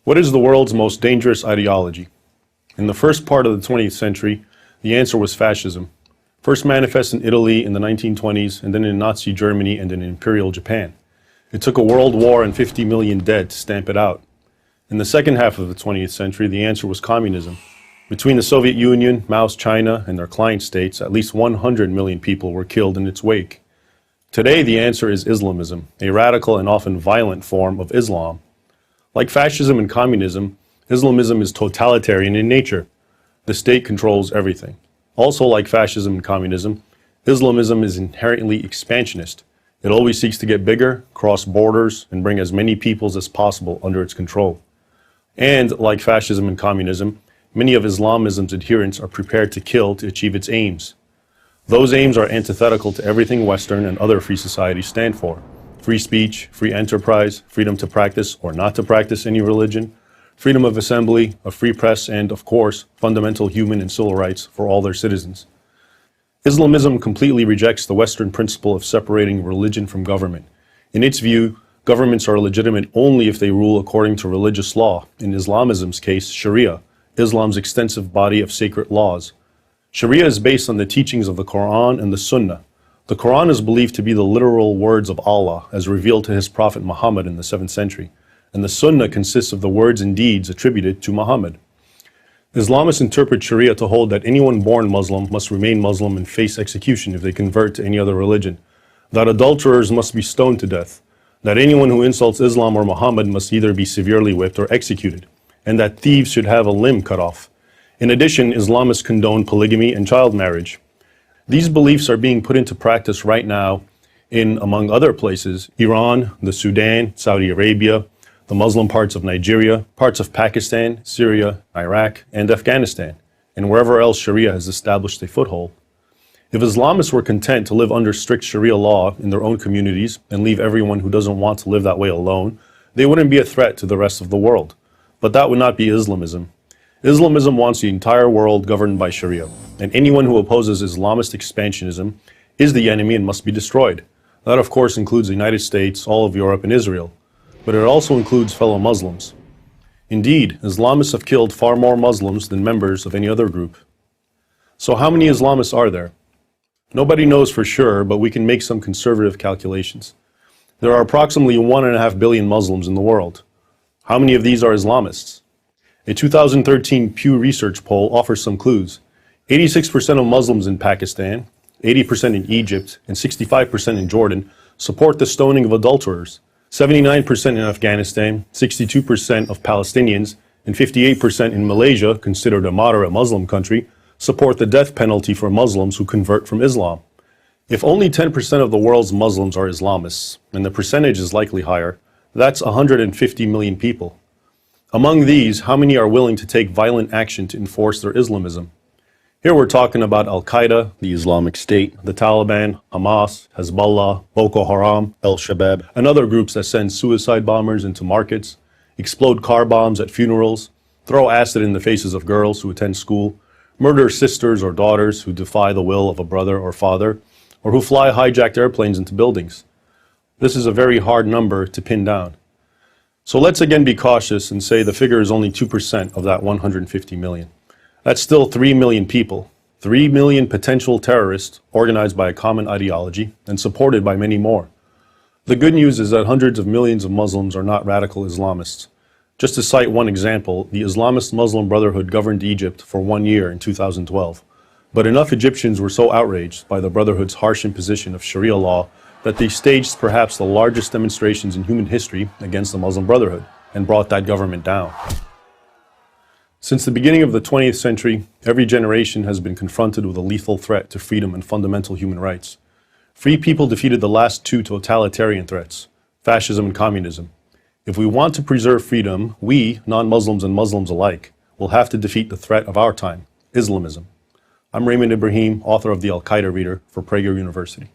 What is the world's most dangerous ideology? In the first part of the 20th century, the answer was fascism. First manifest in Italy in the 1920s, and then in Nazi Germany and in Imperial Japan. It took a world war and 50 million dead to stamp it out. In the second half of the 20th century, the answer was communism. Between the Soviet Union, Mao's China, and their client states, at least 100 million people were killed in its wake. Today, the answer is Islamism, a radical and often violent form of Islam. Like fascism and communism, Islamism is totalitarian in nature. The state controls everything. Also, like fascism and communism, Islamism is inherently expansionist. It always seeks to get bigger, cross borders, and bring as many peoples as possible under its control. And, like fascism and communism, many of Islamism's adherents are prepared to kill to achieve its aims. Those aims are antithetical to everything Western and other free societies stand for. Free speech, free enterprise, freedom to practice or not to practice any religion, freedom of assembly, a free press, and, of course, fundamental human and civil rights for all their citizens. Islamism completely rejects the Western principle of separating religion from government. In its view, governments are legitimate only if they rule according to religious law, in Islamism's case, Sharia, Islam's extensive body of sacred laws. Sharia is based on the teachings of the Quran and the Sunnah. The Quran is believed to be the literal words of Allah as revealed to his prophet Muhammad in the 7th century, and the Sunnah consists of the words and deeds attributed to Muhammad. Islamists interpret Sharia to hold that anyone born Muslim must remain Muslim and face execution if they convert to any other religion, that adulterers must be stoned to death, that anyone who insults Islam or Muhammad must either be severely whipped or executed, and that thieves should have a limb cut off. In addition, Islamists condone polygamy and child marriage. These beliefs are being put into practice right now in, among other places, Iran, the Sudan, Saudi Arabia, the Muslim parts of Nigeria, parts of Pakistan, Syria, Iraq, and Afghanistan, and wherever else Sharia has established a foothold. If Islamists were content to live under strict Sharia law in their own communities and leave everyone who doesn't want to live that way alone, they wouldn't be a threat to the rest of the world. But that would not be Islamism. Islamism wants the entire world governed by Sharia, and anyone who opposes Islamist expansionism is the enemy and must be destroyed. That, of course, includes the United States, all of Europe, and Israel. But it also includes fellow Muslims. Indeed, Islamists have killed far more Muslims than members of any other group. So how many Islamists are there? Nobody knows for sure, but we can make some conservative calculations. There are approximately 1.5 billion Muslims in the world. How many of these are Islamists? A 2013 Pew Research poll offers some clues. 86% of Muslims in Pakistan, 80% in Egypt, and 65% in Jordan support the stoning of adulterers. 79% in Afghanistan, 62% of Palestinians, and 58% in Malaysia, considered a moderate Muslim country, support the death penalty for Muslims who convert from Islam. If only 10% of the world's Muslims are Islamists, and the percentage is likely higher, that's 150 million people. Among these, how many are willing to take violent action to enforce their Islamism? Here we're talking about Al-Qaeda, the Islamic State, the Taliban, Hamas, Hezbollah, Boko Haram, Al-Shabaab, and other groups that send suicide bombers into markets, explode car bombs at funerals, throw acid in the faces of girls who attend school, murder sisters or daughters who defy the will of a brother or father, or who fly hijacked airplanes into buildings. This is a very hard number to pin down. So let's again be cautious and say the figure is only 2% of that 150 million. That's still 3 million people, 3 million potential terrorists organized by a common ideology and supported by many more. The good news is that hundreds of millions of Muslims are not radical Islamists. Just to cite one example, the Islamist Muslim Brotherhood governed Egypt for 1 year in 2012. But enough Egyptians were so outraged by the Brotherhood's harsh imposition of Sharia law that they staged perhaps the largest demonstrations in human history against the Muslim Brotherhood and brought that government down. Since the beginning of the 20th century, every generation has been confronted with a lethal threat to freedom and fundamental human rights. Free people defeated the last two totalitarian threats, fascism and communism. If we want to preserve freedom, we, non-Muslims and Muslims alike, will have to defeat the threat of our time, Islamism. I'm ابراهیم, author of the Al-Qaeda Reader for Prager University.